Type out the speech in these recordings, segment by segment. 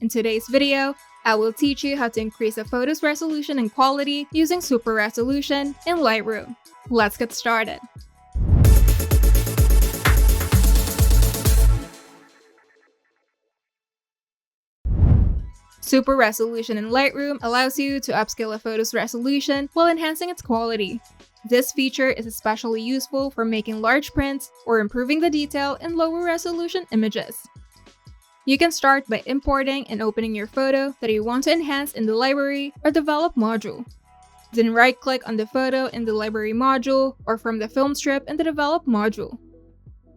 In today's video, I will teach you how to increase a photo's resolution and quality using super resolution in Lightroom. Let's get started. Super resolution in Lightroom allows you to upscale a photo's resolution while enhancing its quality. This feature is especially useful for making large prints or improving the detail in lower resolution images. You can start by importing and opening your photo that you want to enhance in the library or develop module. Then right-click on the photo in the library module or from the film strip in the develop module.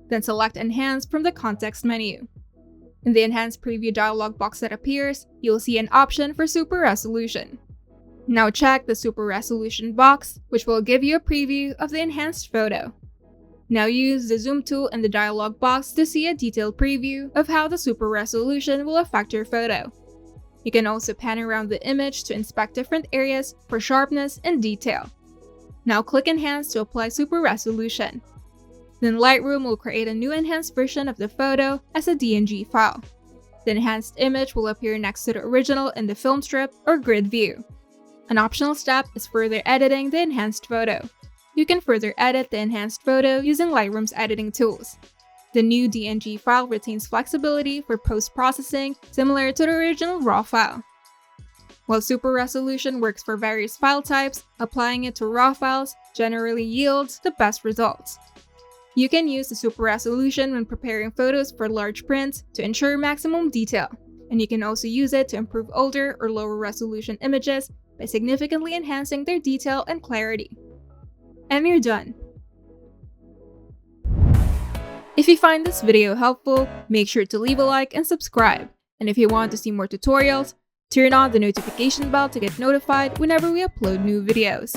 Then select Enhance from the context menu. In the Enhance Preview dialog box that appears, you'll see an option for super resolution. Now check the super resolution box, which will give you a preview of the enhanced photo. Now use the zoom tool in the dialog box to see a detailed preview of how the super resolution will affect your photo. You can also pan around the image to inspect different areas for sharpness and detail. Now click Enhance to apply super resolution. Then Lightroom will create a new enhanced version of the photo as a DNG file. The enhanced image will appear next to the original in the film strip or grid view. An optional step is further editing the enhanced photo. You can further edit the enhanced photo using Lightroom's editing tools. The new DNG file retains flexibility for post-processing similar to the original RAW file. While super resolution works for various file types, applying it to RAW files generally yields the best results. You can use the super resolution when preparing photos for large prints to ensure maximum detail, and you can also use it to improve older or lower resolution images by significantly enhancing their detail and clarity. And you're done. If you find this video helpful, make sure to leave a like and subscribe. And if you want to see more tutorials, turn on the notification bell to get notified whenever we upload new videos.